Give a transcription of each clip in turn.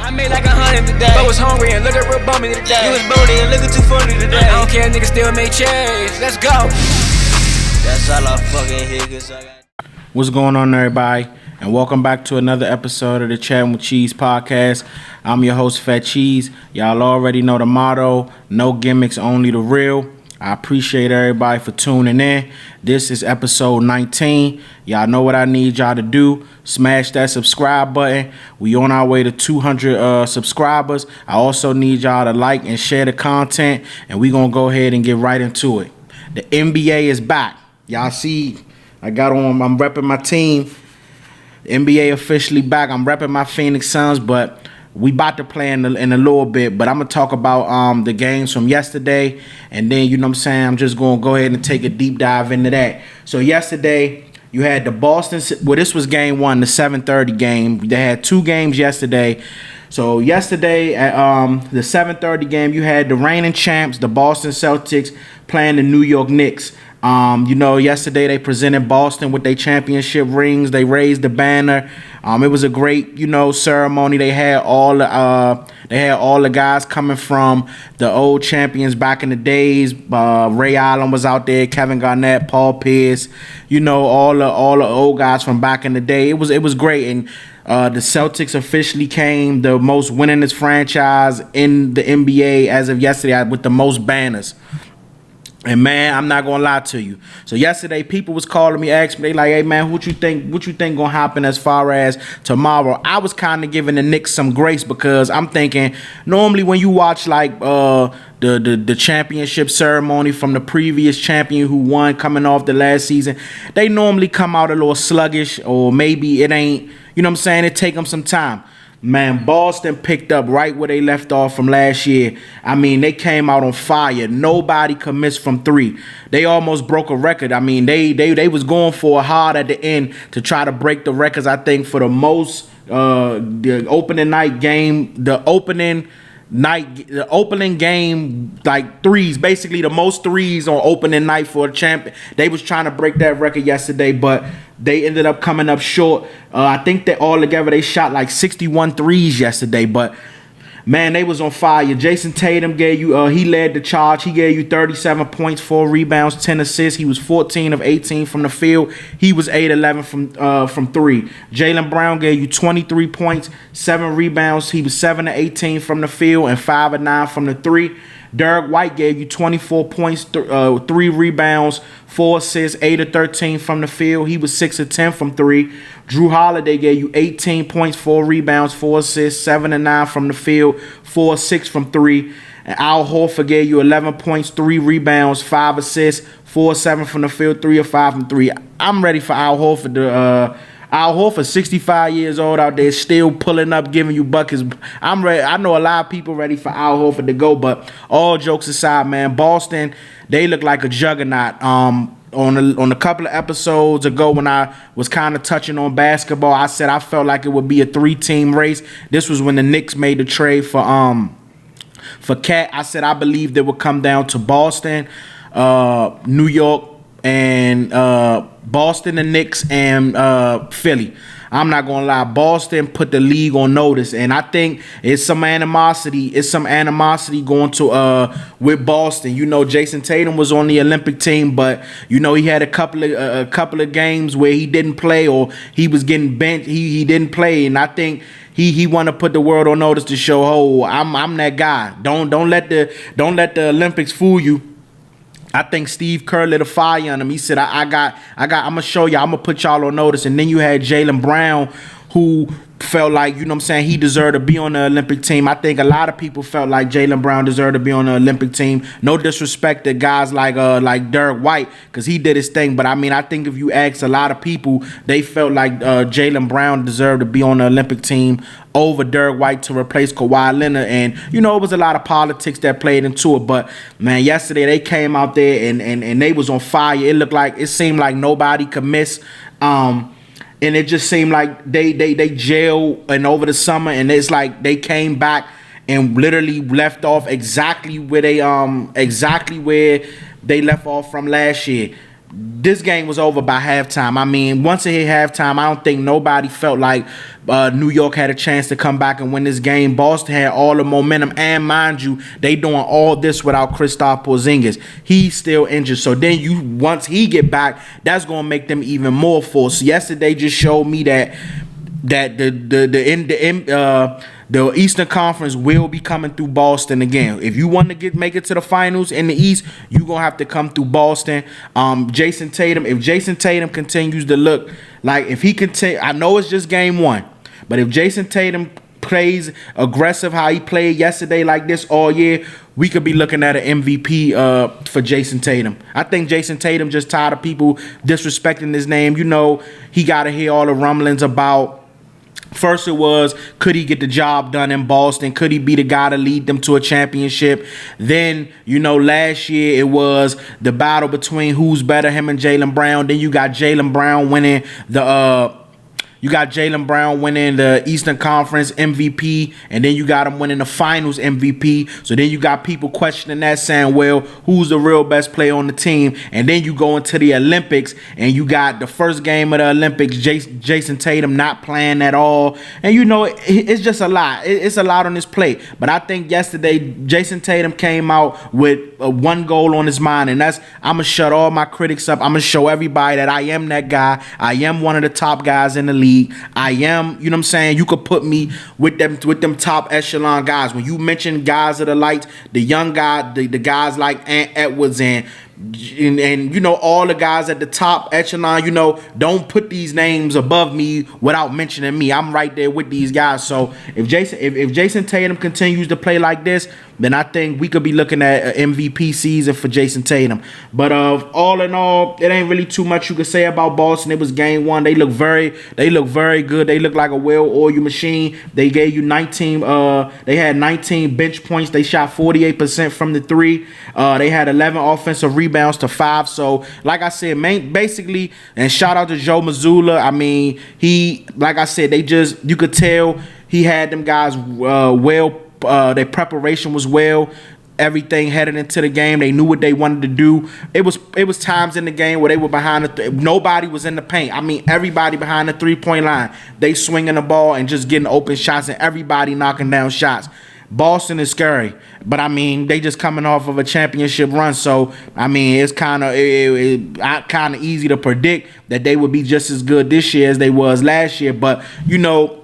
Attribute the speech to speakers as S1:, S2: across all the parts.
S1: I made like 100 today, but was hungry and looking real bummy today. You was bony and looking too funny today. I don't care, niggas still make change. Let's go. That's all I fucking hear, cause I got.
S2: What's going on, everybody? And welcome back to another episode of the Chatting with Cheese podcast. I'm your host, Fat Cheeze. Y'all already know the motto: no gimmicks, only the real. I appreciate everybody for tuning in. This is episode 19. Y'all know what I need y'all to do. Smash that subscribe button. We on our way to 200 subscribers. I also need y'all to like and share the content. And we going to go ahead and get right into it. The NBA is back. Y'all see, I'm repping my team. The NBA officially back. I'm repping my Phoenix Suns, but we about to play in a little bit, but I'm going to talk about the games from yesterday, and then, you know what I'm saying, I'm just going to go ahead and take a deep dive into that. So yesterday, you had the Boston, well, this was game one, the 7:30 game. They had two games yesterday. So yesterday, at the 7:30 game, you had the reigning champs, the Boston Celtics, playing the New York Knicks. Yesterday they presented Boston with their championship rings. They raised the banner. It was a great, ceremony. They had all the guys coming from the old champions back in the days. Ray Allen was out there, Kevin Garnett, Paul Pierce. All the old guys from back in the day. It was great, and the Celtics officially came the most winningest franchise in the NBA as of yesterday with the most banners. And man, I'm not gonna lie to you. So yesterday, people was calling me, asking me, they like, "Hey man, what you think gonna happen as far as tomorrow?" I was kind of giving the Knicks some grace because I'm thinking normally when you watch like the championship ceremony from the previous champion who won coming off the last season, they normally come out a little sluggish, or maybe it ain't. You know what I'm saying? It take them some time. Man, Boston picked up right where they left off from last year. I mean, they came out on fire. Nobody could miss from three. They almost broke a record. I mean, they was going for it hard at the end to try to break the records, I think, for the most the opening game, like threes, basically the most threes on opening night for a champion. They was trying to break that record yesterday, but they ended up coming up short. I think that all together they shot like 61 threes yesterday, but man, they was on fire. Jason Tatum gave you, he led the charge. He gave you 37 points, 4 rebounds, 10 assists. He was 14 of 18 from the field. He was 8-11 from three. Jaylen Brown gave you 23 points, 7 rebounds. He was 7 of 18 from the field and 5 of 9 from the three. Derrick White gave you 24 points, 3 rebounds, 4 assists, 8 of 13 from the field. He was 6 of 10 from three. Drew Holiday gave you 18 points, 4 rebounds, 4 assists, 7 of 9 from the field, 4 of 6 from three. And Al Horford gave you 11 points, 3 rebounds, 5 assists, 4 of 7 from the field, 3 of 5 from three. I'm ready for Al Horford to Al Horford, 65 years old out there, still pulling up, giving you buckets. I'm ready. I know a lot of people ready for Al Horford to go, but all jokes aside, man, Boston, they look like a juggernaut. On a couple of episodes ago when I was kind of touching on basketball, I said I felt like it would be a 3-team race. This was when the Knicks made the trade for Cat. I said I believed it would come down to Boston, New York, and Boston, the Knicks, and Philly. I'm not gonna lie, Boston put the league on notice, and I think it's some animosity. It's some animosity going to with Boston. Jason Tatum was on the Olympic team, but he had a couple of games where he didn't play, or he was getting benched. He didn't play, and I think he want to put the world on notice to show, oh, I'm that guy. Don't let the Olympics fool you. I think Steve Kerr lit a fire on him. He said, I'm gonna show y'all, I'm gonna put y'all on notice. And then you had Jaylen Brown, who felt like, he deserved to be on the Olympic team. I think a lot of people felt like Jaylen Brown deserved to be on the Olympic team. No disrespect to guys like Derrick White, because he did his thing. But I mean, I think if you ask a lot of people, they felt like Jaylen Brown deserved to be on the Olympic team over Derrick White to replace Kawhi Leonard. And, it was a lot of politics that played into it. But, man, yesterday they came out there and they was on fire. It seemed like nobody could miss. And it just seemed like they jailed and over the summer, and it's like they came back and literally left off exactly where they left off from last year. this game was over by halftime. I mean, once it hit halftime, I don't think nobody felt like New York had a chance to come back and win this game. Boston had all the momentum, and mind you, they doing all this without Kristaps Porzingis. He's still injured, so then once he get back, that's gonna make them even more forced. Yesterday just showed me that the Eastern Conference will be coming through Boston again. If you want to make it to the finals in the East, you're going to have to come through Boston. If Jason Tatum continues to look like, if he continue, I know it's just game one, but if Jason Tatum plays aggressive how he played yesterday like this all year, we could be looking at an MVP for Jason Tatum. I think Jason Tatum just tired of people disrespecting his name. You know, he got to hear all the rumblings about, first it was, could he get the job done in Boston? Could he be the guy to lead them to a championship? Then, you know, last year it was the battle between who's better, him and Jaylen Brown. Then you got Jaylen Brown winning the Eastern Conference MVP, and then you got him winning the Finals MVP. So then you got people questioning that, saying, well, who's the real best player on the team? And then you go into the Olympics, and you got the first game of the Olympics, Jason Tatum not playing at all. And, you know, it's just a lot. It's a lot on his plate. But I think yesterday, Jason Tatum came out with one goal on his mind, and that's, I'm going to shut all my critics up. I'm going to show everybody that I am that guy. I am one of the top guys in the league. I am, you know what I'm saying? You could put me with them top echelon guys. When you mention guys of the lights, the young guy, the guys like Ant Edwards and you know, all the guys at the top echelon, you know, don't put these names above me without mentioning me. I'm right there with these guys. So if Jason Tatum continues to play like this, then I think we could be looking at an MVP season for Jason Tatum. But all in all, it ain't really too much you could say about Boston. It was game one. They look very good. They look like a well-oiled machine. They gave you 19. They had 19 bench points. They shot 48% from the three. They had 11 offensive rebounds to 5. So, like I said, basically, and shout out to Joe Mazzulla. I mean, like I said, you could tell he had them guys their preparation was well. Everything headed into the game, they knew what they wanted to do. It was times in the game where they were behind nobody was in the paint. I mean, everybody behind the 3-point line. They swinging the ball and just getting open shots, and everybody knocking down shots. Boston is scary, but I mean, they just coming off of a championship run, so I mean, it's kind of easy to predict that they would be just as good this year as they was last year. But you know,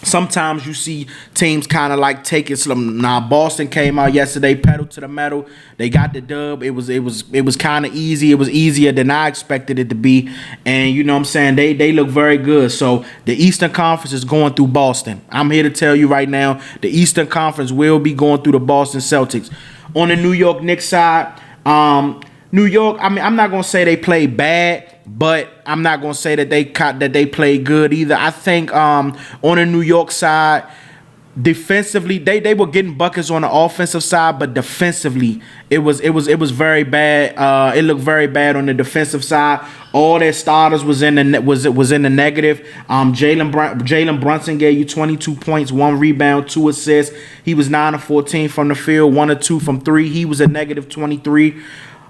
S2: sometimes you see teams kind of like take it slow. Now Boston came out yesterday, pedal to the metal. They got the dub. It was kind of easy. It was easier than I expected it to be. And you know what I'm saying? They look very good. So the Eastern Conference is going through Boston. I'm here to tell you right now, the Eastern Conference will be going through the Boston Celtics. On the New York Knicks side, New York, I mean, I'm not going to say they play bad, but I'm not going to say that they play good either. I think on the New York side, defensively, they were getting buckets on the offensive side, but defensively, it was very bad. It looked very bad on the defensive side. All their starters was in the negative. Jalen Brunson gave you 22 points, 1 rebound, 2 assists. He was 9 of 14 from the field, 1 of 2 from 3. He was a negative 23.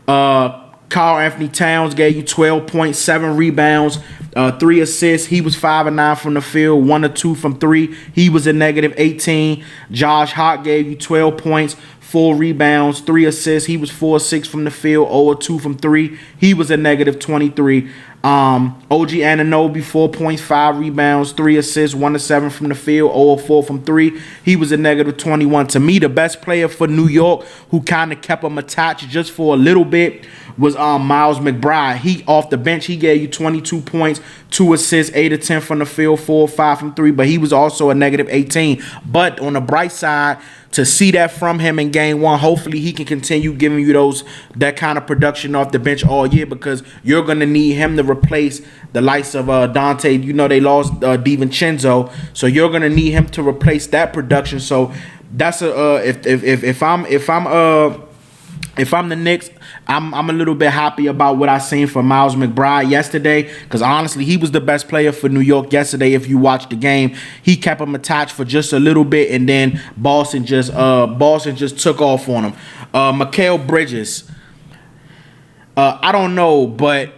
S2: Karl Anthony Towns gave you 12 points, 7 rebounds, 3 assists. He was 5 of 9 from the field, 1 of 2 from 3. He was a negative 18. Josh Hart gave you 12 points, 4 rebounds, 3 assists. He was 4 of 6 from the field, 0 of 2 from 3. He was a negative 23. OG Anunoby, 4 points, 5 rebounds, 3 assists, 1 of 7 from the field, 0 of 4 from 3. He was a negative 21. To me, the best player for New York who kind of kept him attached just for a little bit was Miles McBride. He off the bench, he gave you 22 points, 2 assists, 8 of 10 from the field, 4 of 5 from 3, but he was also a negative 18. But on the bright side, to see that from him in game one, hopefully he can continue giving you that kind of production off the bench all year, because you're going to need him to replace the likes of Dante. You know, they lost DiVincenzo, so you're going to need him to replace that production. So that's if I'm the Knicks, I'm a little bit happy about what I seen from Miles McBride yesterday, because honestly, he was the best player for New York yesterday. If you watched the game, he kept him attached for just a little bit, and then Boston just took off on him. Mikal Bridges. I don't know, but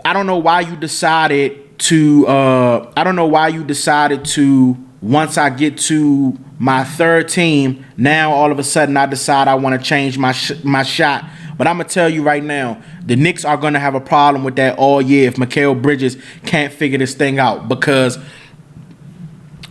S2: I don't know why you decided to. I don't know why you decided to. Once I get to my third team, now all of a sudden I decide I want to change my shot. But I'm gonna tell you right now, the Knicks are gonna have a problem with that all year if Mikal Bridges can't figure this thing out. Because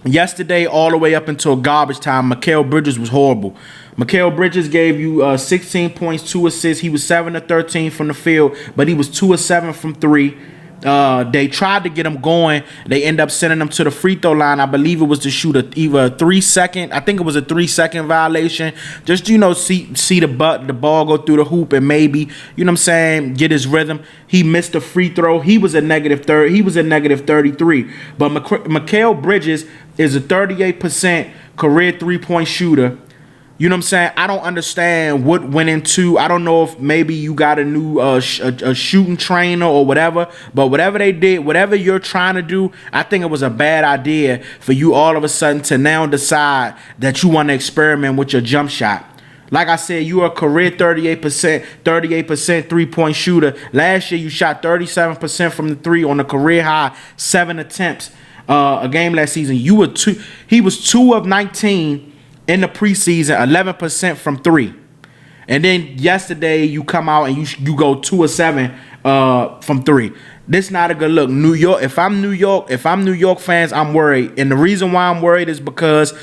S2: yesterday, all the way up until garbage time, Mikal Bridges was horrible. Mikal Bridges gave you 16 points, 2 assists. He was 7 of 13 from the field, but he was 2 of 7 from 3. They tried to get him going. They end up sending him to the free throw line. I believe it was to shoot either a 3-second. I think it was a 3-second violation. Just see the ball go through the hoop and maybe get his rhythm. He missed a free throw. He was a negative 30. He was a negative 33. But Mikal Bridges is a 38% career 3-point shooter. You know what I'm saying? I don't understand what went into. I don't know if maybe you got a new a shooting trainer or whatever. But whatever they did, whatever you're trying to do, I think it was a bad idea for you all of a sudden to now decide that you want to experiment with your jump shot. Like I said, you are a career 38% 3-point shooter. Last year you shot 37% from the three on a career high 7 attempts a game last season. He was 2 of 19. In the preseason, 11% from 3. And then yesterday you come out and you go 2 of 7 from 3. This not a good look. New York, if I'm New York fans, I'm worried. And the reason why I'm worried is because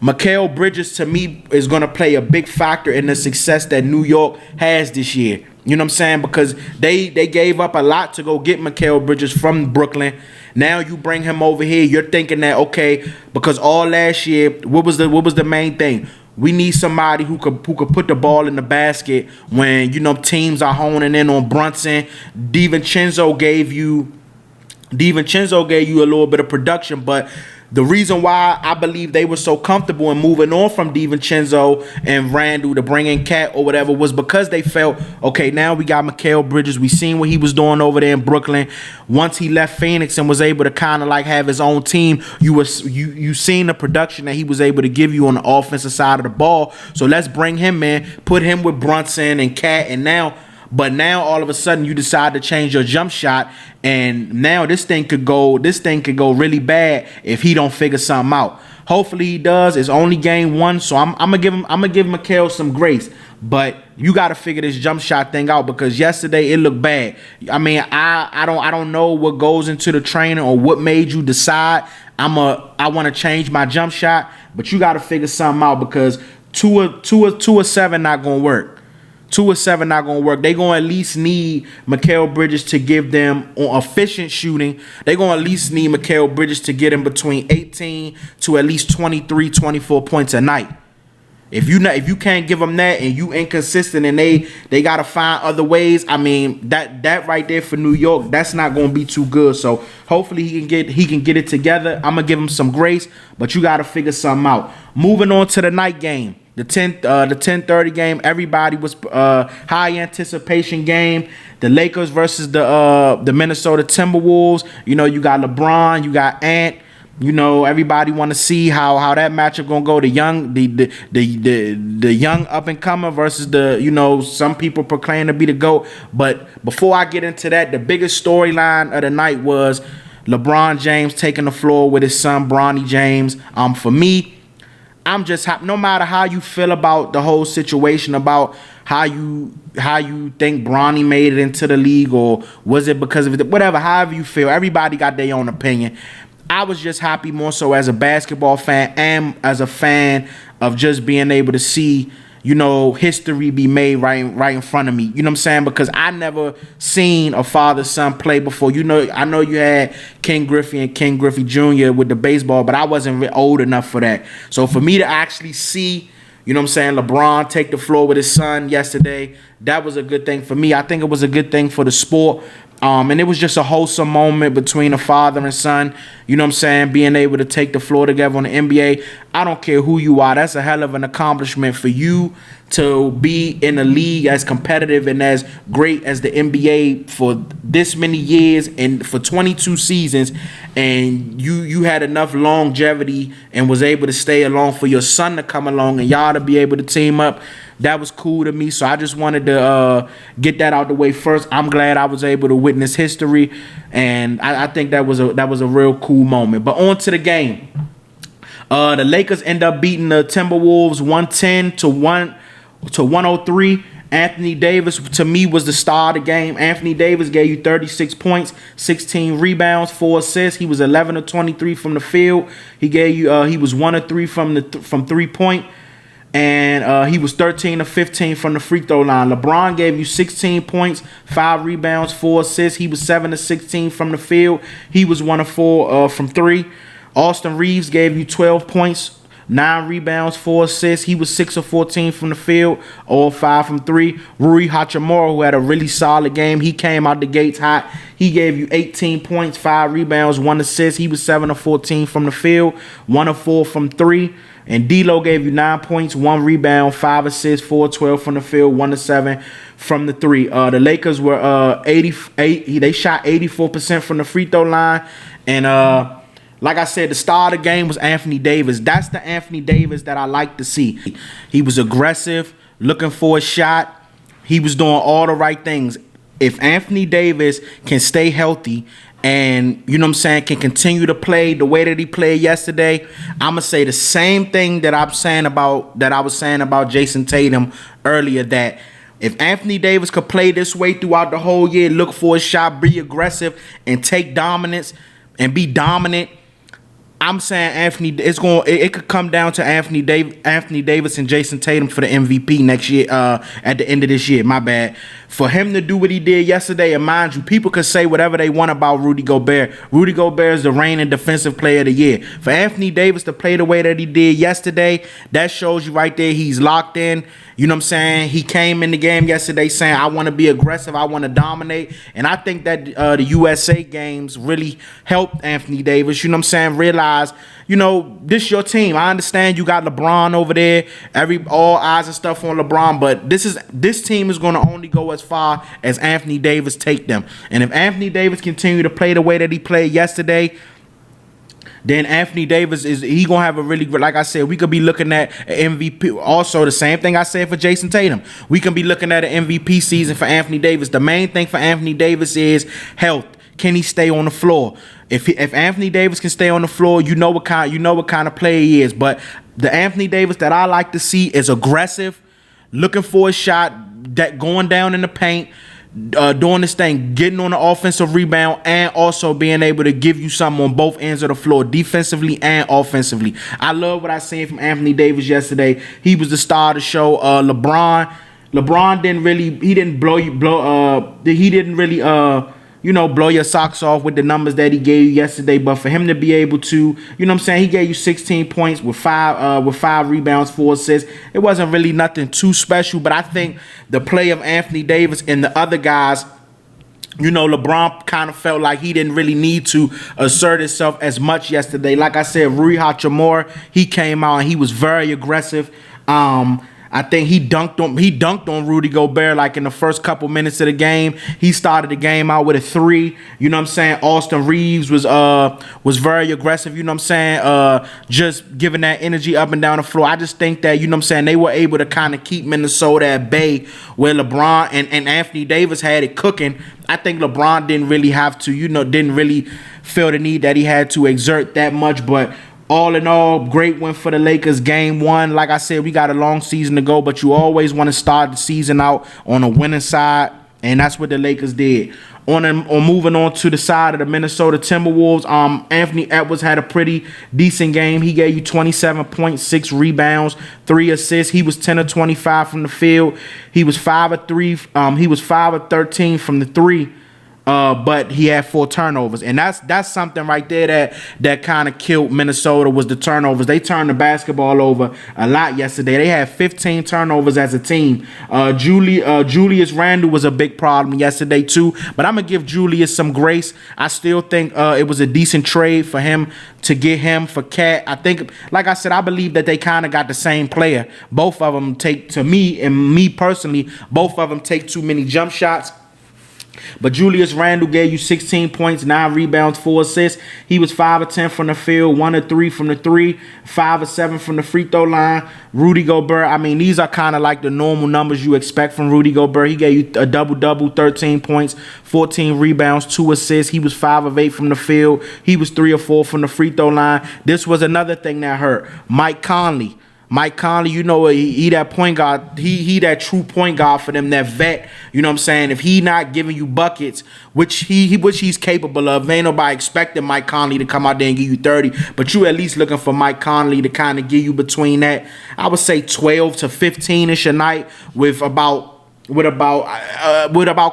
S2: Mikal Bridges, to me, is going to play a big factor in the success that New York has this year. You know what I'm saying? Because they gave up a lot to go get Mikal Bridges from Brooklyn. Now you bring him over here. You're thinking that, okay, because all last year, what was the main thing? We need somebody who could put the ball in the basket when teams are honing in on Brunson. DiVincenzo gave you a little bit of production, but the reason why I believe they were so comfortable in moving on from DiVincenzo and Randall to bring in Cat or whatever was because they felt, okay, now we got Mikal Bridges. We seen what he was doing over there in Brooklyn. Once he left Phoenix and was able to kind of like have his own team, you seen the production that he was able to give you on the offensive side of the ball. So let's bring him in, put him with Brunson and Cat, and now all of a sudden you decide to change your jump shot, and now this thing could go really bad if he don't figure something out. Hopefully he does. It's only game 1, so I'm gonna give Mikal some grace. But you got to figure this jump shot thing out because yesterday it looked bad. I mean, I don't know what goes into the training or what made you decide I want to change my jump shot, but you got to figure something out because 2 of 7 not gonna work. 2 of 7 not going to work. They're going to at least need Mikal Bridges to give them on efficient shooting. They're going to at least need Mikal Bridges to get him between 18 to at least 23, 24 points a night. If you can't give them that and you inconsistent and they got to find other ways, I mean, that right there for New York, that's not going to be too good. So hopefully he can get it together. I'm going to give him some grace, but you got to figure something out. Moving on to the night game. The 10:30 game, everybody was high anticipation game. The Lakers versus the Minnesota Timberwolves. You got LeBron, you got Ant. Everybody want to see how that matchup gonna go. The young up and comer versus some people proclaim to be the GOAT. But before I get into that, the biggest storyline of the night was LeBron James taking the floor with his son Bronny James. For me, I'm just happy. No matter how you feel about the whole situation, about how you think Bronny made it into the league, or was it because of it, whatever, however you feel, everybody got their own opinion. I was just happy more so as a basketball fan and as a fan of just being able to see, history be made right in front of me. You know what I'm saying? Because I never seen a father-son play before. I know you had Ken Griffey and Ken Griffey Jr. with the baseball, but I wasn't old enough for that. So for me to actually see, LeBron take the floor with his son yesterday, that was a good thing for me. I think it was a good thing for the sport. And it was just a wholesome moment between a father and son, being able to take the floor together on the NBA. I don't care who you are. That's a hell of an accomplishment for you to be in a league as competitive and as great as the NBA for this many years and for 22 seasons. And you had enough longevity and was able to stay along for your son to come along and y'all to be able to team up. that was cool to me. So I just wanted to get that out the way first. I'm glad I was able to witness history, and I think that was a real cool moment. But on to the game. The Lakers end up beating the Timberwolves 110-103. Anthony Davis, to me, was the star of the game. Anthony Davis gave you 36 points, 16 rebounds, 4 assists. He was 11 of 23 from the field. He gave you he was 1 of 3 from 3-point, and he was 13 of 15 from the free throw line. LeBron gave you 16 points, 5 rebounds, 4 assists. He was 7 of 16 from the field. He was 1 of 4 from 3. Austin Reeves gave you 12 points, 9 rebounds, 4 assists. He was 6 of 14 from the field, all 5 from 3. Rui Hachimura, who had a really solid game, he came out the gates hot. He gave you 18 points, 5 rebounds, 1 assist. He was 7 of 14 from the field, 1 of 4 from 3. And D'Lo gave you 9 points, 1 rebound, 5 assists, 4 of 12 from the field, 1 of 7 from the 3. The Lakers were 88. They shot 84% from the free throw line, and like I said, the star of the game was Anthony Davis. That's the Anthony Davis that I like to see. He was aggressive, looking for a shot. He was doing all the right things. If Anthony Davis can stay healthy and, you know what I'm saying, can continue to play the way that he played yesterday, I'm going to say the same thing that I was saying about Jason Tatum earlier, that if Anthony Davis could play this way throughout the whole year, look for a shot, be aggressive, and take dominance and be dominant, I'm saying it could come down to Anthony Davis and Jason Tatum for the MVP next year, at the end of this year. My bad. For him to do what he did yesterday, and mind you, people could say whatever they want about Rudy Gobert. Rudy Gobert is the reigning defensive player of the year. For Anthony Davis to play the way that he did yesterday, that shows you right there he's locked in. You know what I'm saying? He came in the game yesterday saying, I want to be aggressive, I want to dominate. And I think that the USA games really helped Anthony Davis, you know what I'm saying, realize, you know, this your team. I understand you got LeBron over there, all eyes and stuff on LeBron, but this team is going to only go as far as Anthony Davis take them. And if Anthony Davis continue to play the way that he played yesterday, then Anthony Davis he gonna have a really, like I said, we could be looking at an MVP. Also, the same thing I said for Jason Tatum. We can be looking at an MVP season for Anthony Davis. The main thing for Anthony Davis is health. Can he stay on the floor? If Anthony Davis can stay on the floor, you know what kind of player he is. But the Anthony Davis that I like to see is aggressive, looking for a shot, that going down in the paint, doing this thing, getting on the offensive rebound, and also being able to give you something on both ends of the floor, defensively and offensively. I love what I seen from Anthony Davis yesterday. He was the star of the show. LeBron didn't blow your socks off with the numbers that he gave you yesterday. But for him to be able to, you know what I'm saying, he gave you 16 points with 5 rebounds, 4 assists. It wasn't really nothing too special, but I think the play of Anthony Davis and the other guys, you know, LeBron kind of felt like he didn't really need to assert himself as much yesterday. Like I said, Rui Hachimura, he came out and he was very aggressive. I think he dunked on Rudy Gobert like in the first couple minutes of the game. He started the game out with a 3. You know what I'm saying? Austin Reeves was very aggressive, you know what I'm saying? Just giving that energy up and down the floor. I just think that, you know what I'm saying, they were able to kind of keep Minnesota at bay where LeBron and Anthony Davis had it cooking. I think LeBron didn't really feel the need that he had to exert that much, but all in all, great win for the Lakers. Game 1, like I said, we got a long season to go, but you always want to start the season out on a winning side, and that's what the Lakers did. Moving on to the side of the Minnesota Timberwolves, Anthony Edwards had a pretty decent game. He gave you 27.6 rebounds, 3 assists. He was 10 of 25 from the field. He was 5 of 3. He was 5 of 13 from the 3. But he had 4 turnovers, and that's something right there that kind of killed Minnesota, was the turnovers. They turned the basketball over a lot yesterday. They had 15 turnovers as a team. Julius Randle was a big problem yesterday too, but I'm gonna give Julius some grace. I still think it was a decent trade for him to get him for Cat. I think, like I said, I believe that they kind of got the same player. Both of them take, to me and me personally, both of them take too many jump shots. But Julius Randle gave you 16 points, 9 rebounds, 4 assists. He was 5 of 10 from the field, 1 of 3 from the 3, 5 of 7 from the free throw line. Rudy Gobert, I mean, these are kind of like the normal numbers you expect from Rudy Gobert. He gave you a double-double, 13 points, 14 rebounds, 2 assists. He was 5 of 8 from the field. He was 3 of 4 from the free throw line. This was another thing that hurt. Mike Conley, you know, he that point guard, he that true point guard for them, that vet, you know what I'm saying? If he not giving you buckets, which he's capable of, ain't nobody expecting Mike Conley to come out there and give you 30, but you at least looking for Mike Conley to kind of give you between that, I would say 12 to 15-ish a night with about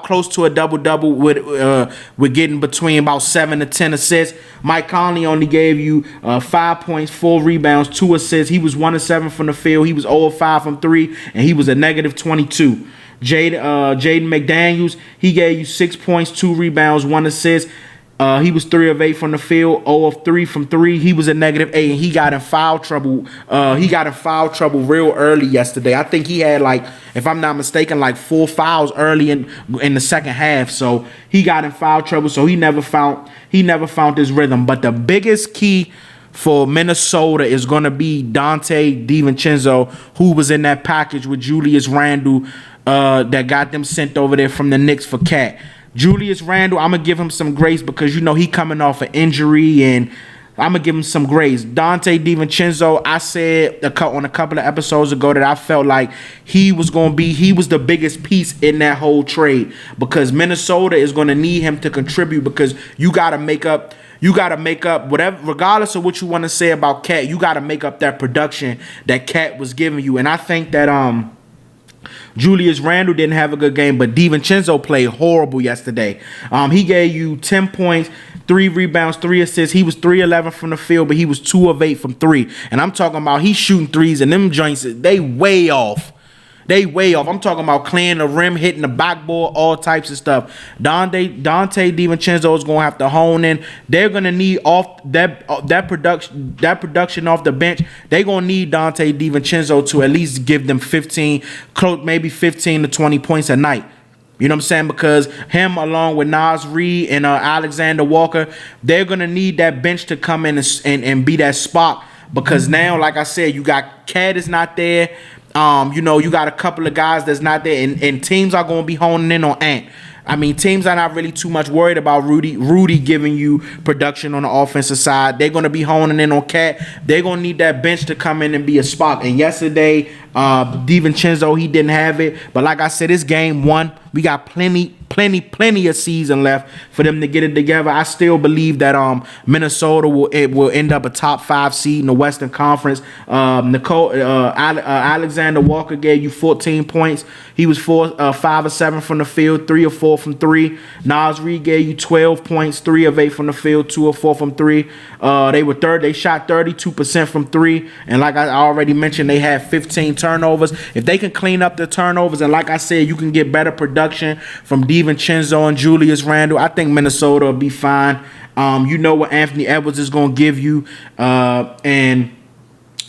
S2: close to a double-double with getting between about 7 to 10 assists. Mike Conley only gave you 5 points, 4 rebounds, 2 assists. He was 1 of 7 from the field. He was 0 of 5 from 3, and he was a negative 22. Jaden McDaniels, he gave you 6 points, 2 rebounds, 1 assist. He was 3 of 8 from the field, 0 of 3 from 3. He was a negative 8, and he got in foul trouble. Real early yesterday. I think he had, like, if I'm not mistaken, like 4 fouls early in the second half. So he got in foul trouble. So he never found his rhythm. But the biggest key for Minnesota is going to be Dante DiVincenzo, who was in that package with Julius Randle that got them sent over there from the Knicks for Cat. Julius Randle, I'm going to give him some grace because, you know, he coming off an injury, and I'm going to give him some grace. Dante DiVincenzo, I said on a couple of episodes ago that I felt like he was the biggest piece in that whole trade because Minnesota is going to need him to contribute because you got to make up whatever, regardless of what you want to say about Cat, you got to make up that production that Cat was giving you. And I think that Julius Randle didn't have a good game, but DiVincenzo played horrible yesterday. He gave you 10 points, 3 rebounds, 3 assists. He was 3-11 from the field, but he was 2 of 8 from 3. And I'm talking about he's shooting threes, and them joints, they way off. I'm talking about clearing the rim, hitting the backboard, all types of stuff. Dante DiVincenzo is going to have to hone in. They're going to need off that production off the bench. They're going to need Dante DiVincenzo to at least give them 15 to 20 points a night. You know what I'm saying? Because him along with Naz Reid and Alexander Walker, they're going to need that bench to come in and be that spot. Because now, like I said, you got Cat is not there. You know, you got a couple of guys that's not there, and teams are going to be honing in on Ant. I mean, teams are not really too much worried about Rudy giving you production on the offensive side. They're going to be honing in on Cat. They're going to need that bench to come in and be a spot. And yesterday, DiVincenzo, he didn't have it. But like I said, it's game 1. We got plenty of season left for them to get it together. I still believe that Minnesota will end up a top 5 seed in the Western Conference. Alexander Walker gave you 14 points. He was 5 of 7 from the field, 3 of 4 from 3. Naz Reid gave you 12 points, 3 of 8 from the field, 2 of 4 from 3. They shot 32% from 3, and like I already mentioned, they had 15 turnovers. If they can clean up the turnovers, and like I said, you can get better production from DiVincenzo and Julius Randle, I think Minnesota will be fine. You know what Anthony Edwards is going to give you, and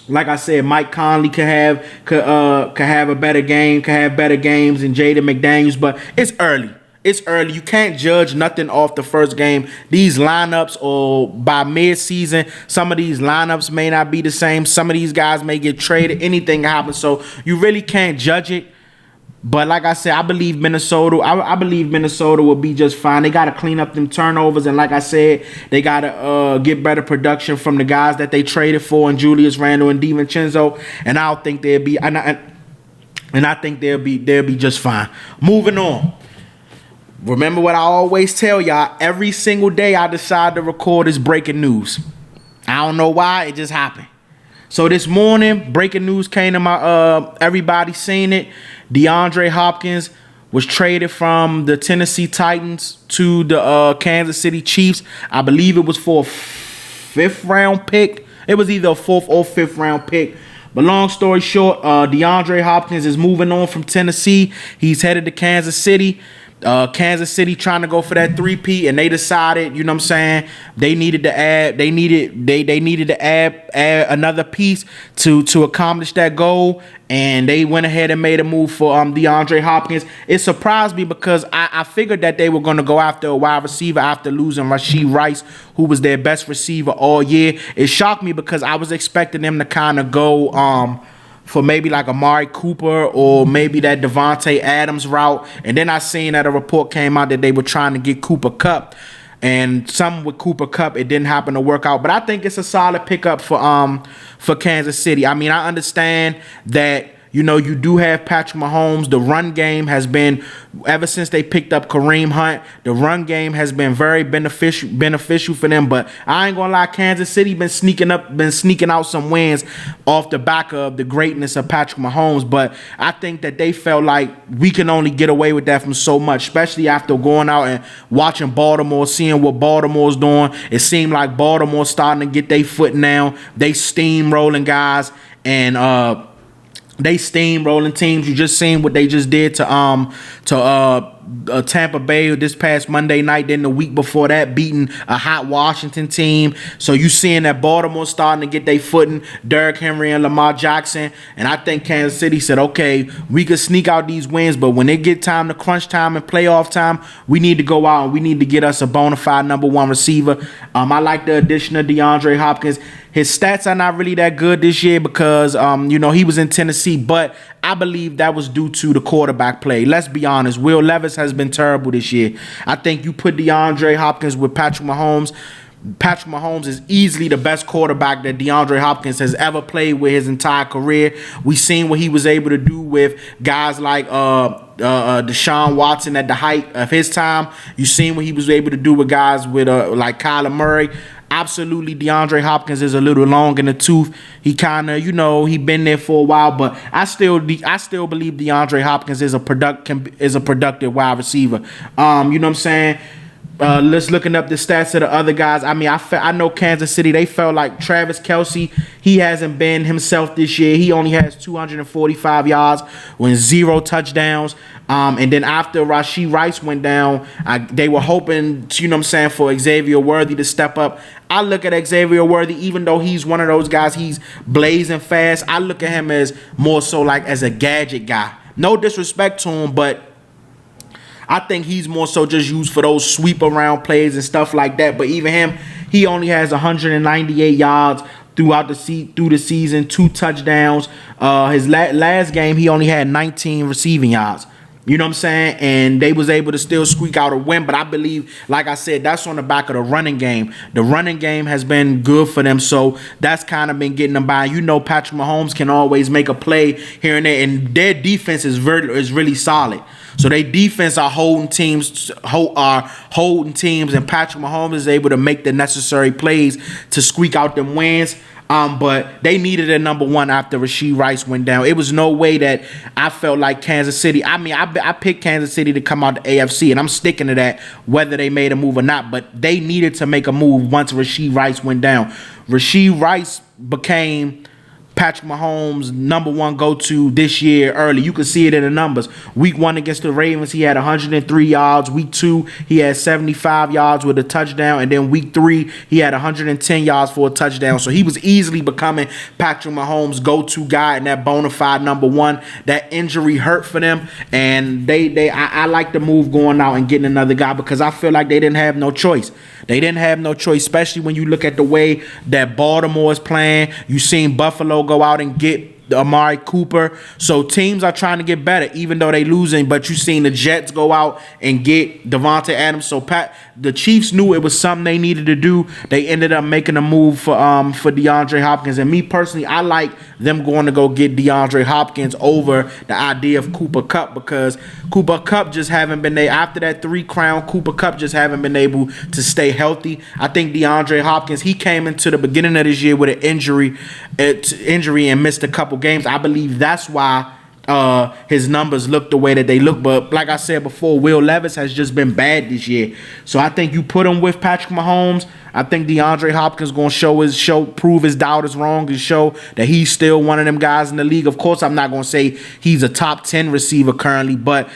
S2: like I said, Mike Conley could have a better game, could have better games than Jaden McDaniels, but it's early. It's early. You can't judge nothing off the first game. These lineups, or by mid-season, some of these lineups may not be the same. Some of these guys may get traded. Anything can happen. So you really can't judge it. But like I said, I believe Minnesota. I believe Minnesota will be just fine. They got to clean up them turnovers, and like I said, they got to get better production from the guys that they traded for, and Julius Randle and DiVincenzo. And I think they'll be. And I think they'll be just fine. Moving on. Remember what I always tell y'all, every single day I decide to record is breaking news. I don't know why, it just happened. So this morning, breaking news came to my, everybody seen it. DeAndre Hopkins was traded from the Tennessee Titans to the Kansas City Chiefs. I believe it was for a 5th round pick. It was either a 4th or 5th round pick. But long story short, DeAndre Hopkins is moving on from Tennessee. He's headed to Kansas City. Kansas City trying to go for that 3-peat, and they decided, you know what I'm saying, they needed to add another piece to accomplish that goal, and they went ahead and made a move for DeAndre Hopkins. It surprised me because I figured that they were going to go after a wide receiver after losing Rashee Rice, who was their best receiver all year. It shocked me because I was expecting them to kind of go for maybe like Amari Cooper or maybe that Devontae Adams route. And then I seen that a report came out that they were trying to get Cooper Kupp. And some with Cooper Kupp, it didn't happen to work out. But I think it's a solid pickup for Kansas City. I mean, I understand that, you know, you do have Patrick Mahomes. The run game has been, ever since they picked up Kareem Hunt, the run game has been very beneficial for them. But I ain't gonna lie, Kansas City been sneaking out some wins off the back of the greatness of Patrick Mahomes. But I think that they felt like we can only get away with that from so much, especially after going out and watching Baltimore, seeing what Baltimore's doing. It seemed like Baltimore's starting to get their foot now. They steamrolling guys, and they steamrolling teams. You just seen what they just did to Tampa Bay this past Monday night. Then the week before that, beating a hot Washington team. So you seeing that Baltimore starting to get their footing. Derrick Henry and Lamar Jackson. And I think Kansas City said, okay, we could sneak out these wins, but when it get time to crunch time and playoff time, we need to go out and we need to get us a bona fide number one receiver. I like the addition of DeAndre Hopkins. His stats are not really that good this year because, you know, he was in Tennessee, but I believe that was due to the quarterback play. Let's be honest. Will Levis has been terrible this year. I think you put DeAndre Hopkins with Patrick Mahomes. Patrick Mahomes is easily the best quarterback that DeAndre Hopkins has ever played with his entire career. We seen what he was able to do with guys like Deshaun Watson at the height of his time. You seen what he was able to do with guys with like Kyler Murray. Absolutely, DeAndre Hopkins is a little long in the tooth. He kind of, you know, he been there for a while, but I still believe DeAndre Hopkins is a productive wide receiver. You know what I'm saying? Let's looking up the stats of the other guys. I mean, I know Kansas City, they felt like Travis Kelce, he hasn't been himself this year. He only has 245 yards with 0 touchdowns. And then after Rashee Rice went down, they were hoping, you know what I'm saying, for Xavier Worthy to step up. I look at Xavier Worthy, even though he's one of those guys, he's blazing fast, I look at him as more so like as a gadget guy. No disrespect to him, but I think he's more so just used for those sweep around plays and stuff like that. But even him, he only has 198 yards through the season, 2 touchdowns. His last game, he only had 19 receiving yards. You know what I'm saying? And they was able to still squeak out a win. But I believe, like I said, that's on the back of the running game. The running game has been good for them. So that's kind of been getting them by. You know, Patrick Mahomes can always make a play here and there. And their defense is really solid. So they defense are holding teams, and Patrick Mahomes is able to make the necessary plays to squeak out them wins. But they needed a number one after Rashee Rice went down. It was no way that I felt like Kansas City. I mean, I picked Kansas City to come out the AFC, and I'm sticking to that whether they made a move or not. But they needed to make a move once Rashee Rice went down. Rashee Rice became Patrick Mahomes' number one go-to this year early. You can see it in the numbers. Week 1 against the Ravens, he had 103 yards. Week 2, he had 75 yards with a touchdown. And then week 3, he had 110 yards for a touchdown. So he was easily becoming Patrick Mahomes' go-to guy and that bona fide number one. That injury hurt for them. And I like the move going out and getting another guy because I feel like they didn't have no choice. They didn't have no choice, especially when you look at the way that Baltimore is playing. You seen Buffalo go out and get Amari Cooper. So teams are trying to get better, even though they losing. But you seen the Jets go out and get Devontae Adams. So the Chiefs knew it was something they needed to do. They ended up making a move for DeAndre Hopkins. And me personally, I like them going to go get DeAndre Hopkins over the idea of Cooper Kupp because Cooper Kupp just haven't been there. After that 3-crown, Cooper Kupp just haven't been able to stay healthy. I think DeAndre Hopkins, he came into the beginning of this year with an injury and missed a couple games. I believe that's why his numbers look the way that they look. But like I said before, Will Levis has just been bad this year. So I think you put him with Patrick Mahomes. I think DeAndre Hopkins going to prove his doubters wrong and show that he's still one of them guys in the league. Of course, I'm not going to say he's a top 10 receiver currently, but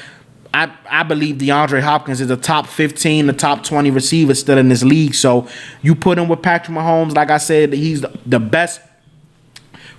S2: I believe DeAndre Hopkins is a top 15, the top 20 receiver still in this league. So you put him with Patrick Mahomes, like I said, he's the best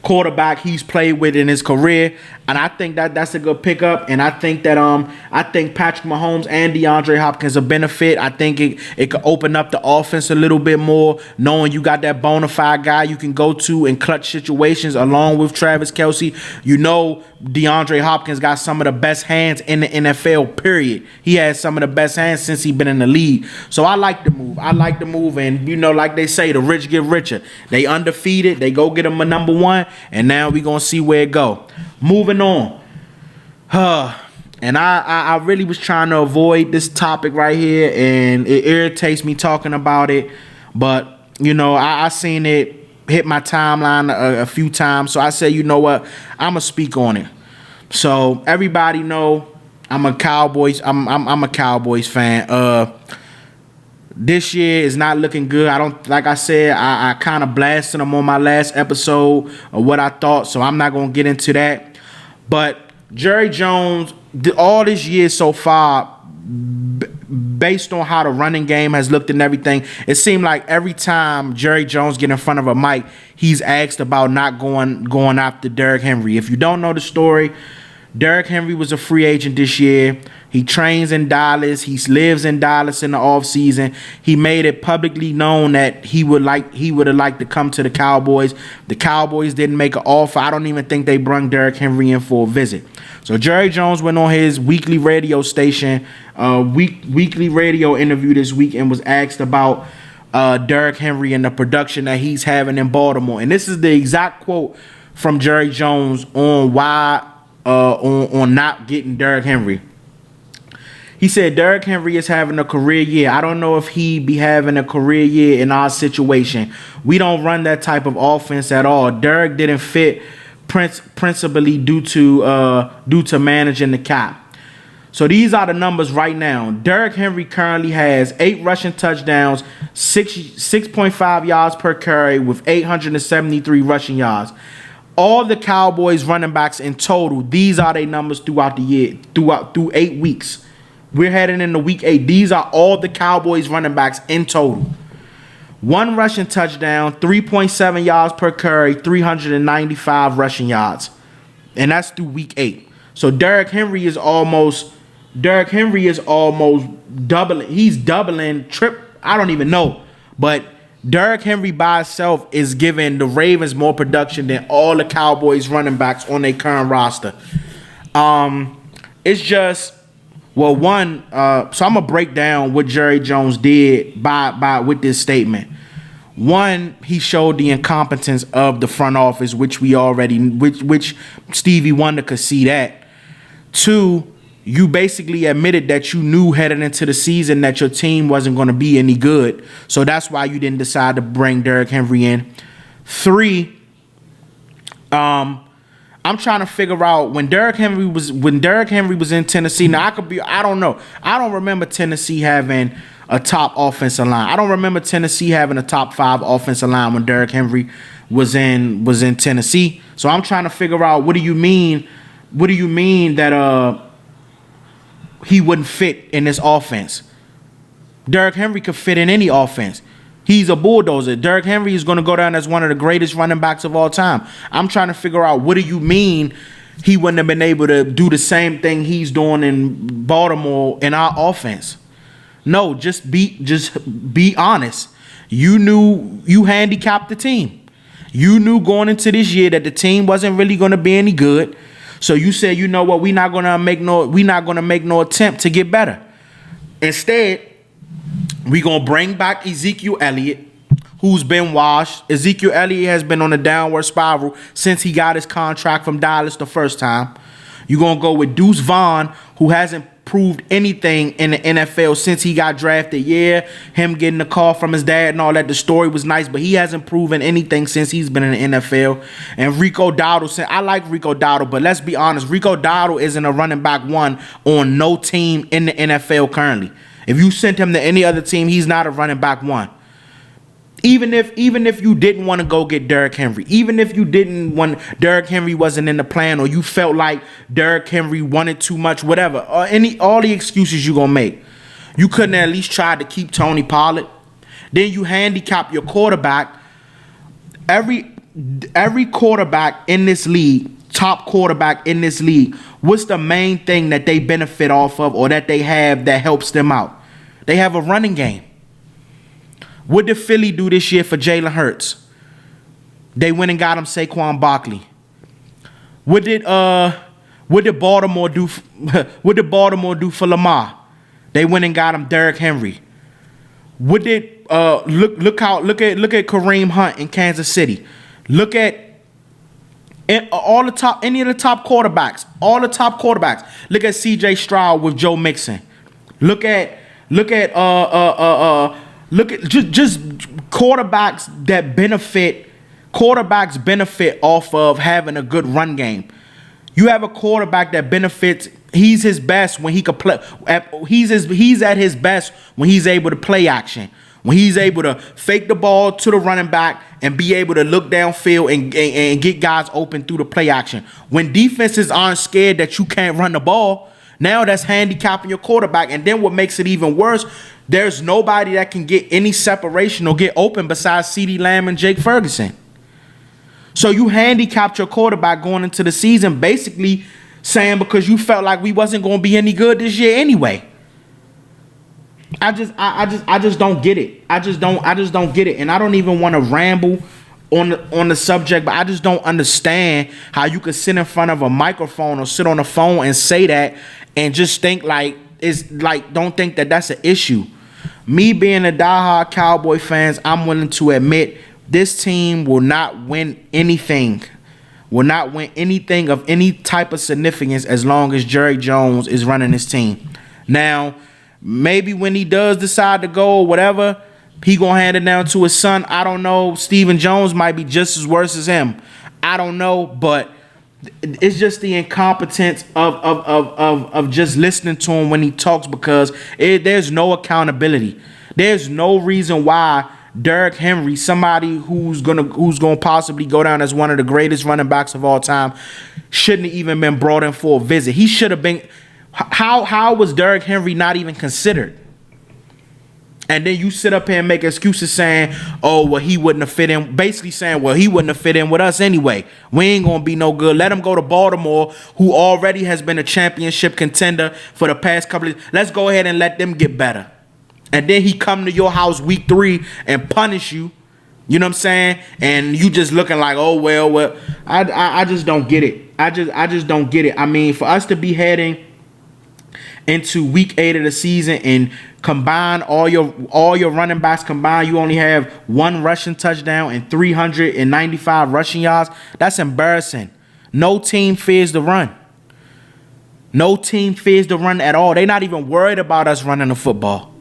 S2: quarterback he's played with in his career, and I think that's a good pickup. And I think that I think Patrick Mahomes and DeAndre Hopkins a benefit. I think it could open up the offense a little bit more, knowing you got that bona fide guy you can go to in clutch situations along with Travis Kelce. You know, DeAndre Hopkins got some of the best hands in the NFL, period. He has some of the best hands since he's been in the league. So I like the move. And, you know, like they say, the rich get richer. They undefeated. They go get them a number one. And now we going to see where it go. Moving on. And I really was trying to avoid this topic right here. And it irritates me talking about it. But, you know, I seen it hit my timeline a few times, so I said, you know what, I'm gonna speak on it. So everybody know I'm a Cowboys fan. This year is not looking good. I kind of blasted them on my last episode of what I thought, so I'm not gonna get into that. But Jerry Jones, all this year so far, based on how the running game has looked and everything, it seemed like every time Jerry Jones get in front of a mic, he's asked about not going after Derrick Henry. If you don't know the story, Derrick Henry was a free agent this year. He trains in Dallas. He lives in Dallas in the offseason. He made it publicly known that he would have liked to come to the Cowboys. The Cowboys didn't make an offer. I don't even think they brung Derrick Henry in for a visit. So Jerry Jones went on his weekly radio station, weekly radio interview this week, and was asked about Derrick Henry and the production that he's having in Baltimore. And this is the exact quote from Jerry Jones on why on not getting Derrick Henry. He said, Derrick Henry is having a career year. I don't know if he be having a career year in our situation. We don't run that type of offense at all. Derrick didn't fit principally due to managing the cap. So these are the numbers right now. Derrick Henry currently has 8 rushing touchdowns, 6.5 yards per carry with 873 rushing yards. All the Cowboys running backs in total, these are their numbers throughout the year, through 8 weeks. We're heading into week 8. These are all the Cowboys running backs in total. 1 rushing touchdown, 3.7 yards per carry, 395 rushing yards. And that's through week 8. So Derrick Henry is almost doubling. He's doubling, I don't even know. But Derrick Henry by itself is giving the Ravens more production than all the Cowboys running backs on their current roster. It's just, well, so I'm gonna break down what Jerry Jones did with this statement. One, he showed the incompetence of the front office, which Stevie Wonder could see that. 2, you basically admitted that you knew heading into the season that your team wasn't going to be any good. So that's why you didn't decide to bring Derrick Henry in. 3, I'm trying to figure out when Derrick Henry was in Tennessee. Now I don't know. I don't remember Tennessee having a top offensive line. I don't remember Tennessee having a top 5 offensive line when Derrick Henry was in Tennessee. So I'm trying to figure out, what do you mean that he wouldn't fit in this offense? Derrick Henry could fit in any offense. He's a bulldozer. Derrick Henry is going to go down as one of the greatest running backs of all time. I'm trying to figure out, what do you mean he wouldn't have been able to do the same thing he's doing in Baltimore in our offense? No, just be honest. You knew you handicapped the team. You knew going into this year that the team wasn't really going to be any good. So you said, you know what, we're not gonna make no attempt to get better. Instead, we're gonna bring back Ezekiel Elliott, who's been washed. Ezekiel Elliott has been on a downward spiral since he got his contract from Dallas the first time. You're gonna go with Deuce Vaughn, who hasn't proved anything in the NFL since he got drafted. Yeah, him getting the call from his dad and all that, the story was nice, but he hasn't proven anything since he's been in the NFL. And Rico Dowdle, I like Rico Dowdle, but let's be honest, Rico Dowdle isn't a running back 1 on no team in the NFL currently. If you sent him to any other team, he's not a running back 1. Even if you didn't want to go get Derrick Henry, even if you didn't want Derrick Henry wasn't in the plan, or you felt like Derrick Henry wanted too much, whatever, or all the excuses you gonna make, you couldn't at least try to keep Tony Pollard. Then you handicap your quarterback. Every quarterback in this league, top quarterback in this league, what's the main thing that they benefit off of, or that they have that helps them out? They have a running game. What did Philly do this year for Jalen Hurts? They went and got him Saquon Barkley. What did Baltimore do? What did Baltimore do for Lamar? They went and got him Derrick Henry. What did look at Kareem Hunt in Kansas City? Look at any of the top quarterbacks. All the top quarterbacks. Look at C.J. Stroud with Joe Mixon. Look at just quarterbacks that benefit. Quarterbacks benefit off of having a good run game. You have a quarterback that benefits. He's his best when he could play. He's at his best when he's able to play action. When he's able to fake the ball to the running back and be able to look downfield and get guys open through the play action. When defenses aren't scared that you can't run the ball, now that's handicapping your quarterback. And then what makes it even worse, there's nobody that can get any separation or get open besides CeeDee Lamb and Jake Ferguson. So you handicapped your quarterback going into the season, basically saying because you felt like we wasn't going to be any good this year anyway. I just don't get it. I just don't get it. And I don't even want to ramble on the subject, but I just don't understand how you could sit in front of a microphone or sit on a phone and say that and just think like it's like don't think that that's an issue. Me being a diehard Cowboy fans, I'm willing to admit this team will not win anything. Will not win anything of any type of significance as long as Jerry Jones is running this team. Now, maybe when he does decide to go or whatever, he gonna hand it down to his son. I don't know. Stephen Jones might be just as worse as him. I don't know, but it's just the incompetence of just listening to him when he talks because there's no accountability. There's no reason why Derrick Henry, somebody who's gonna possibly go down as one of the greatest running backs of all time, shouldn't have even been brought in for a visit. He should have been. How was Derrick Henry not even considered? And then you sit up here and make excuses saying, oh, well, he wouldn't have fit in. Basically saying, well, he wouldn't have fit in with us anyway. We ain't going to be no good. Let him go to Baltimore, who already has been a championship contender for the past couple of years. Let's go ahead and let them get better. And then he come to your house week 3 and punish you. You know what I'm saying? And you just looking like, oh, well, I just don't get it. I just don't get it. I mean, for us to be heading into week 8 of the season and combine all your running backs combined, you only have 1 rushing touchdown and 395 rushing yards. That's embarrassing. No team fears the run. No team fears the run at all. They're not even worried about us running the football.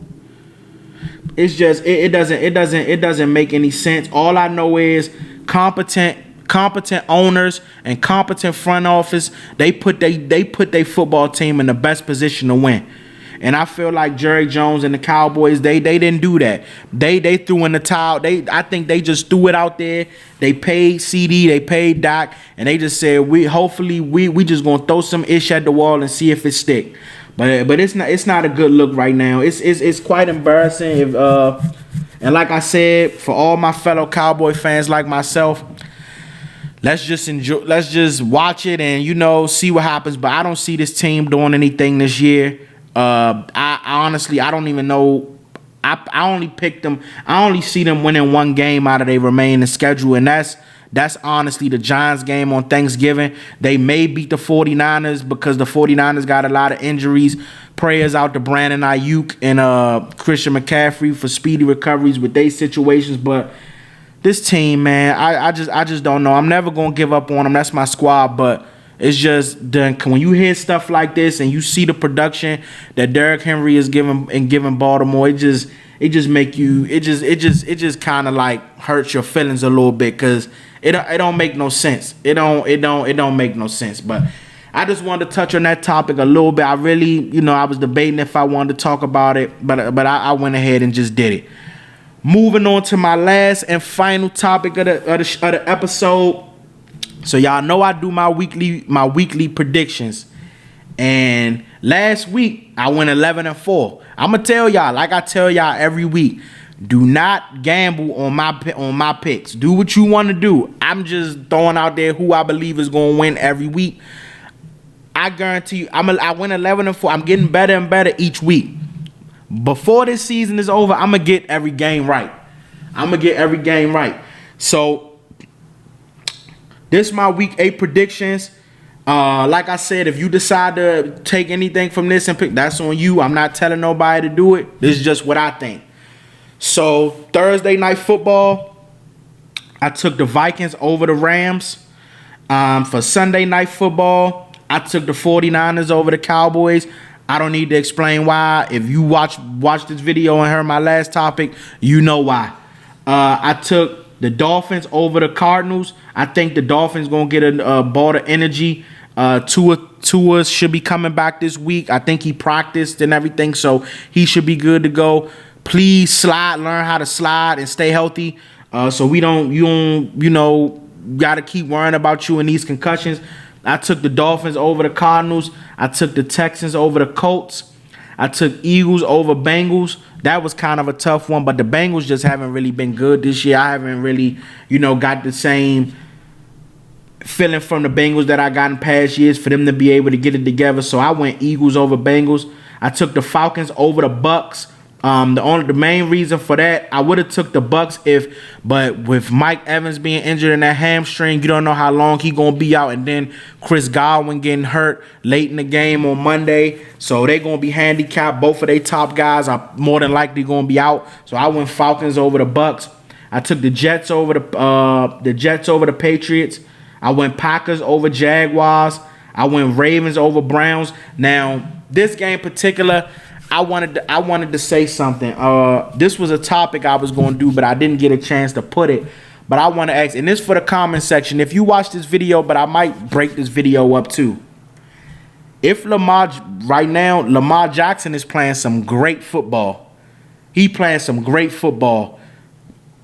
S2: It's just it doesn't make any sense. All I know is competent owners and competent front office, they put their football team in the best position to win. And I feel like Jerry Jones and the Cowboys, they didn't do that. They threw in the towel. I think they just threw it out there. They paid CD, they paid Doc, and they just said we just gonna throw some ish at the wall and see if it stick. But it's not a good look right now. It's quite embarrassing. And like I said, for all my fellow Cowboy fans like myself, let's just enjoy. Let's just watch it and see what happens. But I don't see this team doing anything this year. I honestly don't even know. I only picked them. I only see them winning 1 game out of their remaining schedule, and that's honestly the Giants game on Thanksgiving. They may beat the 49ers because the 49ers got a lot of injuries. Prayers out to Brandon Ayuk and Christian McCaffrey for speedy recoveries with their situations. But this team, man, I just don't know. I'm never gonna give up on them. That's my squad, but it's just when you hear stuff like this and you see the production that Derrick Henry is giving Baltimore, it just make you it just kind of like hurts your feelings a little bit because it don't make no sense. It don't make no sense. But I just wanted to touch on that topic a little bit. I really, I was debating if I wanted to talk about it, but I went ahead and just did it. moving on to my last and final topic of the episode. So y'all know I do my weekly predictions. And last week I went 11-4. I'm gonna tell y'all, like I tell y'all every week, do not gamble on my picks. Do what you want to do. I'm just throwing out there who I believe is gonna win every week. I guarantee you, I went 11-4. I'm getting better and better each week. Before this season is over, I'm gonna get every game right. So this is my week 8 predictions. Like I said, if you decide to take anything from this and pick, that's on you. I'm not telling nobody to do it. This is just what I think. So Thursday night football, I took the Vikings over the Rams. For Sunday night football, I took the 49ers over the Cowboys. I don't need to explain why. If you watch this video and heard my last topic, you know why. I took the Dolphins over the Cardinals. I think the Dolphins gonna get a ball of energy. Tua should be coming back this week. I think he practiced and everything, so he should be good to go. Please learn how to slide and stay healthy. So you don't gotta keep worrying about you in these concussions. I took the Dolphins over the Cardinals. I took the Texans over the Colts. I took Eagles over Bengals. That was kind of a tough one, but the Bengals just haven't really been good this year. I haven't really, got the same feeling from the Bengals that I got in past years for them to be able to get it together. So I went Eagles over Bengals. I took the Falcons over the Bucks. The main reason for that, I would have took the Bucks but with Mike Evans being injured in that hamstring, you don't know how long he gonna be out, and then Chris Godwin getting hurt late in the game on Monday, so they gonna be handicapped. Both of their top guys are more than likely gonna be out. So I went Falcons over the Bucks. I took the Jets over the Patriots. I went Packers over Jaguars. I went Ravens over Browns. Now this game in particular, I wanted to say something. This was a topic I was going to do, but I didn't get a chance to put it. But I want to ask, and this for the comment section. If you watch this video, but I might break this video up too. If Lamar Jackson is playing some great football. He playing some great football.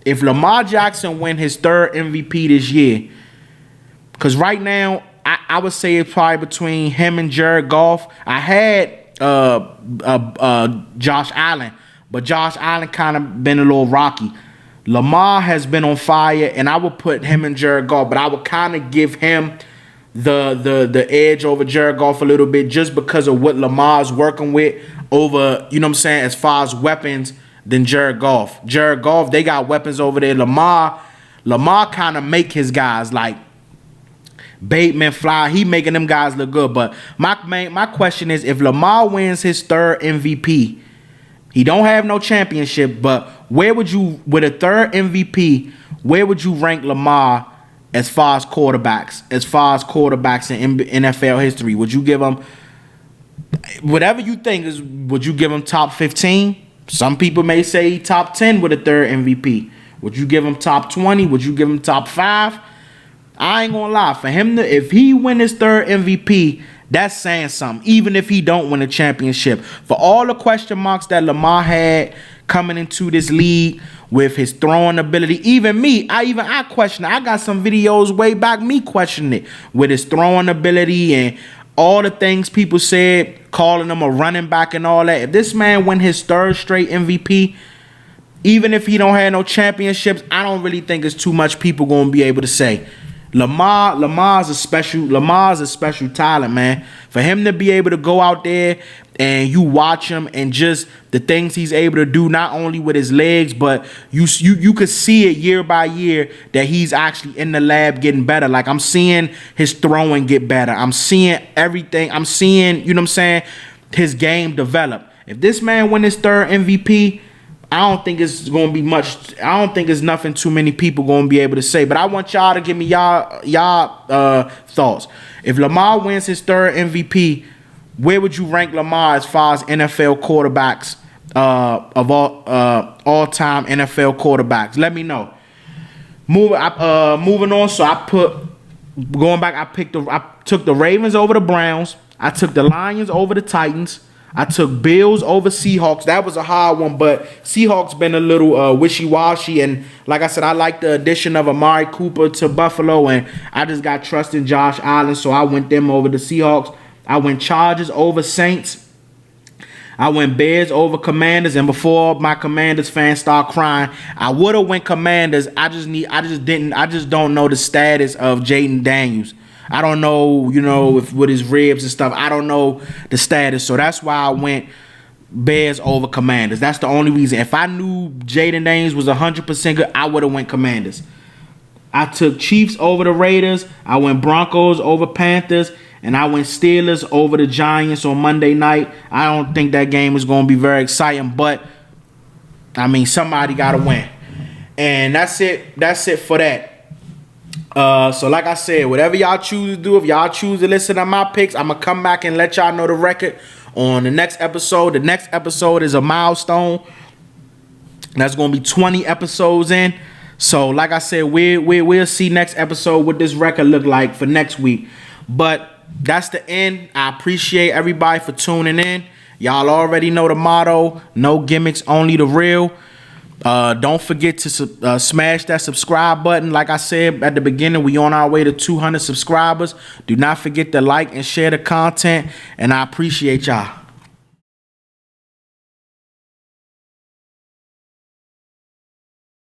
S2: If Lamar Jackson win his 3rd MVP this year, because right now I would say it's probably between him and Jared Goff. I had Josh Allen, but Josh Allen kind of been a little rocky. Lamar has been on fire, and I would put him and Jared Goff, but I would kind of give him the edge over Jared Goff a little bit just because of what Lamar's working with over, as far as weapons than Jared Goff. Jared Goff, they got weapons over there. Lamar kind of make his guys like Bateman, Fly, he making them guys look good. But my question is, if Lamar wins his 3rd MVP, he don't have no championship, but with a 3rd MVP, where would you rank Lamar as far as quarterbacks in NFL history? Would you give him whatever you think is? Would you give him top 15? Some people may say top 10 with a 3rd MVP. Would you give him top 20? Would you give him top 5? I ain't gonna lie, for him if he win his 3rd MVP, that's saying something, even if he don't win a championship. For all the question marks that Lamar had coming into this league with his throwing ability, even me, I question it. I got some videos way back me questioning it with his throwing ability and all the things people said, calling him a running back and all that. If this man win his 3rd straight MVP, even if he don't have no championships, I don't really think it's too much people gonna be able to say. Lamar's a special talent, man. For him to be able to go out there and you watch him and just the things he's able to do, not only with his legs, but you could see it year by year that he's actually in the lab getting better. Like, I'm seeing his throwing get better. I'm seeing everything. I'm seeing, his game develop. If this man win his 3rd MVP, I don't think it's gonna be much. I don't think it's nothing too many people gonna be able to say. But I want y'all to give me y'all thoughts. If Lamar wins his 3rd MVP, where would you rank Lamar as far as NFL quarterbacks of all-time NFL quarterbacks? Let me know. Moving on. So I took the Ravens over the Browns. I took the Lions over the Titans. I took Bills over Seahawks. That was a hard one, but Seahawks been a little wishy-washy. And like I said, I like the addition of Amari Cooper to Buffalo, and I just got trust in Josh Allen, so I went them over the Seahawks. I went Chargers over Saints. I went Bears over Commanders, and before my Commanders fans start crying, I would have went Commanders. I just don't know the status of Jaden Daniels. I don't know, if with his ribs and stuff. I don't know the status, so that's why I went Bears over Commanders. That's the only reason. If I knew Jaden Daniels was 100% good, I would have went Commanders. I took Chiefs over the Raiders. I went Broncos over Panthers. And I went Steelers over the Giants on Monday night. I don't think that game is going to be very exciting, but I mean, somebody got to win. And that's it. That's it for that. So like I said, whatever y'all choose to do, if y'all choose to listen to my picks, I'm going to come back and let y'all know the record on the next episode. The next episode is a milestone. That's going to be 20 episodes in. So like I said, we'll see next episode what this record look like for next week. But that's the end. I appreciate everybody for tuning in. Y'all already know the motto: no gimmicks, only the real. Don't forget to smash that subscribe button. Like I said at the beginning, we on our way to 200 subscribers. Do not forget to like and share the content, and I appreciate y'all.